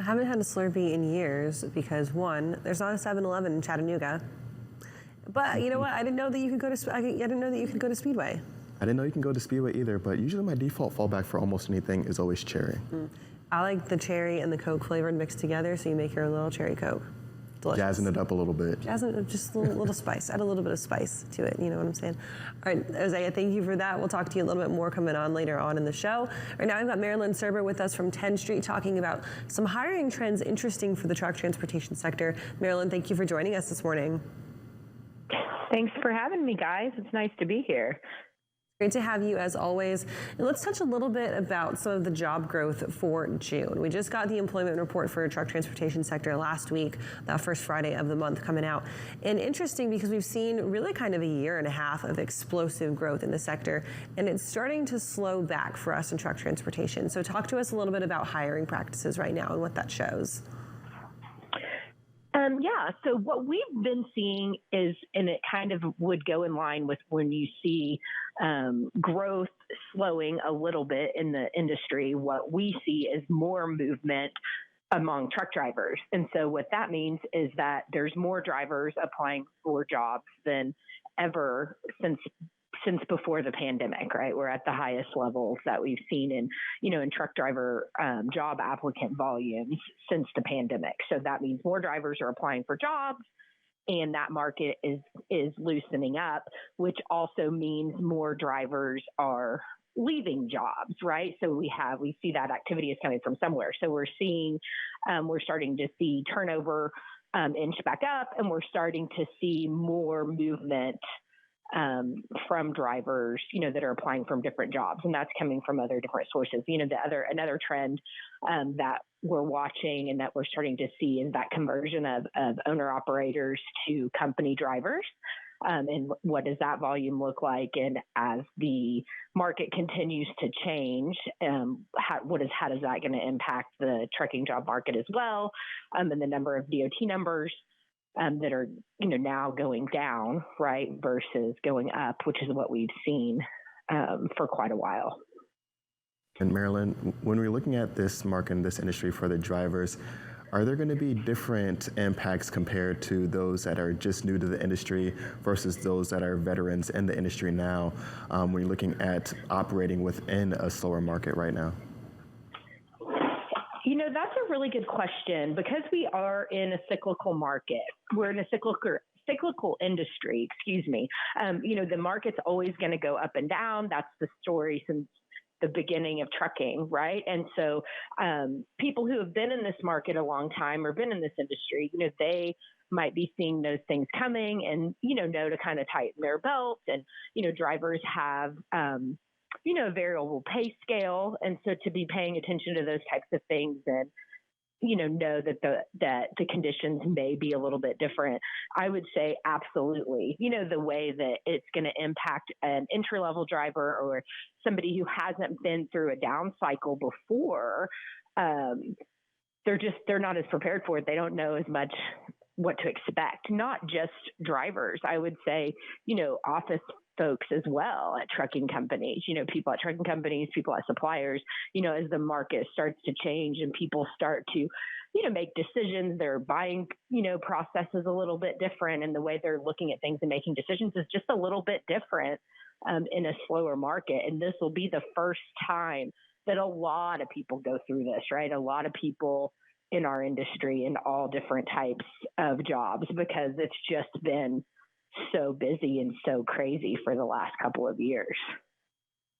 haven't had a Slurpee in years because one, there's not a 7-Eleven in Chattanooga. But you know what? I didn't know that you could go to. I didn't know that you could go to Speedway. I didn't know you can go to Speedway either, but usually my default fallback for almost anything is always cherry. I like the cherry and the Coke flavored mixed together, so you make your little cherry Coke. Delicious. Jazzing it up a little bit. Just a little spice. Add a little bit of spice to it. You know what I'm saying? All right, Isaiah, thank you for that. We'll talk to you a little bit more coming on later on in the show. Right now, I've got Marilyn Serber with us from 10th Street talking about some hiring trends interesting for the truck transportation sector. Marilyn, thank you for joining us this morning. Thanks for having me, guys. It's nice to be here. Great to have you as always. And let's touch a little bit about some of the job growth for June. We just got the employment report for the truck transportation sector last week, that first Friday of the month coming out. And interesting because we've seen really kind of a year and a half of explosive growth in the sector, and it's starting to slow back for us in truck transportation. So talk to us a little bit about hiring practices right now and what that shows. Yeah, so what we've been seeing is, and it kind of would go in line with when you see growth slowing a little bit in the industry, what we see is more movement among truck drivers. And so what that means is that there's more drivers applying for jobs than ever since before the pandemic, right? We're at the highest levels that we've seen in truck driver job applicant volumes since the pandemic. So that means more drivers are applying for jobs, and that market is loosening up, which also means more drivers are leaving jobs, right? So we see that activity is coming from somewhere. So we're starting to see turnover inch back up, and we're starting to see more movement from drivers, that are applying from different jobs, and that's coming from other different sources. Another trend that we're watching and that we're starting to see is that conversion of owner operators to company drivers. And what does that volume look like? And as the market continues to change, how does that going to impact the trucking job market as well? And the number of DOT numbers that are, now going down, right, versus going up, which is what we've seen for quite a while. And Marilyn, when we're looking at this market and this industry for the drivers, are there going to be different impacts compared to those that are just new to the industry versus those that are veterans in the industry now, when you're looking at operating within a slower market right now? That's a really good question because we are in a cyclical market. We're in a cyclical industry, excuse me. The market's always going to go up and down. That's the story since the beginning of trucking, right? And so people who have been in this market a long time or been in this industry, they might be seeing those things coming and, know to kind of tighten their belts. And, drivers have, a variable pay scale. And so to be paying attention to those types of things and, know that the conditions may be a little bit different, I would say absolutely. The way that it's going to impact an entry-level driver or somebody who hasn't been through a down cycle before, they're not as prepared for it. They don't know as much what to expect. Not just drivers, I would say, office folks as well at trucking companies, people at trucking companies, people at suppliers, as the market starts to change and people start to, make decisions, their buying, process is a little bit different, and the way they're looking at things and making decisions is just a little bit different in a slower market. And this will be the first time that a lot of people go through this, right? A lot of people in our industry in all different types of jobs, because it's just been so busy and so crazy for the last couple of years.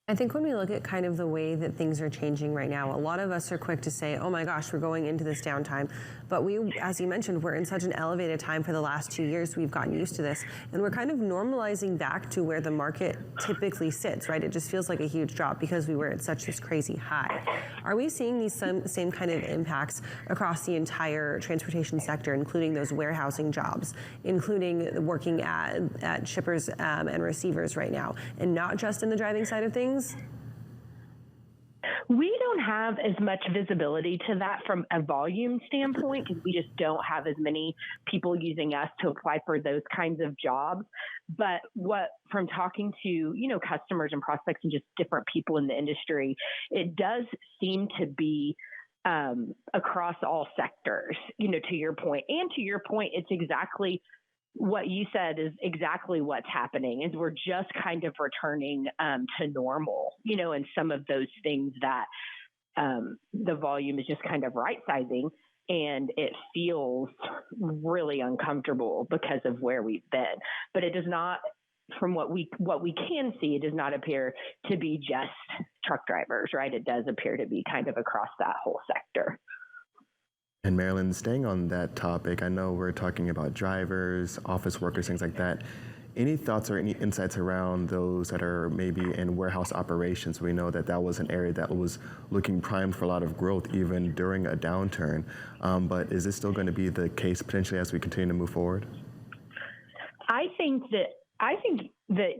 I think when we look at kind of the way that things are changing right now, a lot of us are quick to say, oh my gosh, we're going into this downtime. But we, as you mentioned, we're in such an elevated time for the last 2 years. We've gotten used to this. And we're kind of normalizing back to where the market typically sits, right? It just feels like a huge drop because we were at such this crazy high. Are we seeing these same kind of impacts across the entire transportation sector, including those warehousing jobs, including working at shippers and receivers right now, and not just in the driving side of things? We don't have as much visibility to that from a volume standpoint because we just don't have as many people using us to apply for those kinds of jobs. But from talking to, customers and prospects and just different people in the industry, it does seem to be across all sectors, to your point. And to your point, it's exactly what you said is exactly what's happening is we're just kind of returning to normal, and some of those things that the volume is just kind of right sizing, and it feels really uncomfortable because of where we've been. But it does not, from what we can see, it does not appear to be just truck drivers, right? It does appear to be kind of across that whole sector. And Marilyn, staying on that topic, I know we're talking about drivers, office workers, things like that. Any thoughts or any insights around those that are maybe in warehouse operations? We know that was an area that was looking primed for a lot of growth even during a downturn. But is this still going to be the case potentially as we continue to move forward? I think that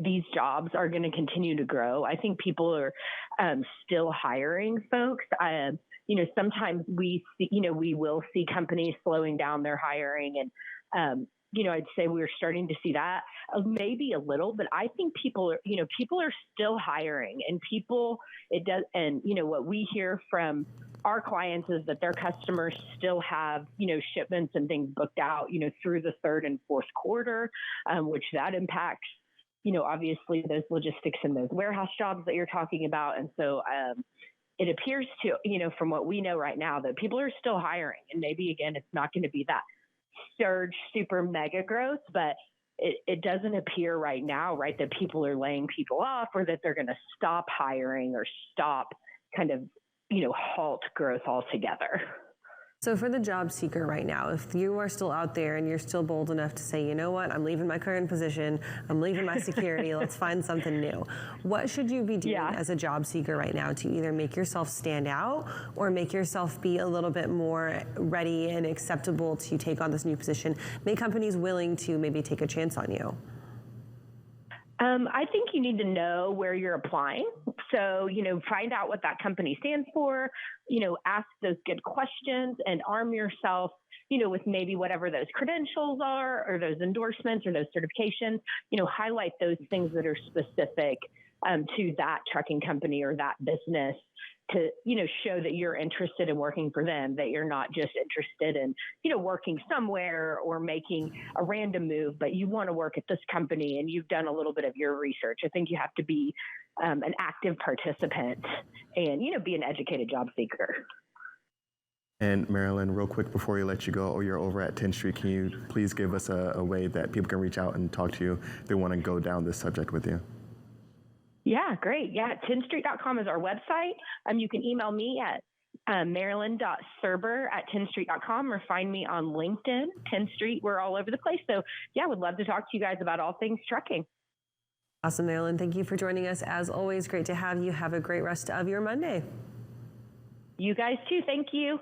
these jobs are going to continue to grow. I think people are still hiring folks. Sometimes we see, we will see companies slowing down their hiring, and I'd say we're starting to see that maybe a little, but I think people are still hiring, and what we hear from our clients is that their customers still have, shipments and things booked out, through the third and fourth quarter, which that impacts, obviously those logistics and those warehouse jobs that you're talking about. And so, it appears to, from what we know right now, that people are still hiring, and maybe again, it's not going to be that surge, super mega growth, but it doesn't appear right now, right, that people are laying people off or that they're going to stop hiring or stop kind of, halt growth altogether. So for the job seeker right now, if you are still out there and you're still bold enough to say, you know what, I'm leaving my current position, I'm leaving my security, let's find something new. What should you be doing as a job seeker right now to either make yourself stand out or make yourself be a little bit more ready and acceptable to take on this new position, make companies willing to maybe take a chance on you? I think you need to know where you're applying. So, find out what that company stands for, ask those good questions and arm yourself, with maybe whatever those credentials are or those endorsements or those certifications, highlight those things that are specific to that trucking company or that business to, show that you're interested in working for them, that you're not just interested in, working somewhere or making a random move, but you want to work at this company and you've done a little bit of your research. I think you have to be an active participant and, be an educated job seeker. And Marilyn, real quick before we let you go, you're over at 10th Street. Can you please give us a way that people can reach out and talk to you if they want to go down this subject with you? Yeah, great. Yeah, 10thstreet.com is our website. You can email me at marilyn.serber@10thstreet.com or find me on LinkedIn, 10th Street. We're all over the place. So, yeah, would love to talk to you guys about all things trucking. Awesome, Marilyn. Thank you for joining us. As always, great to have you. Have a great rest of your Monday. You guys too. Thank you.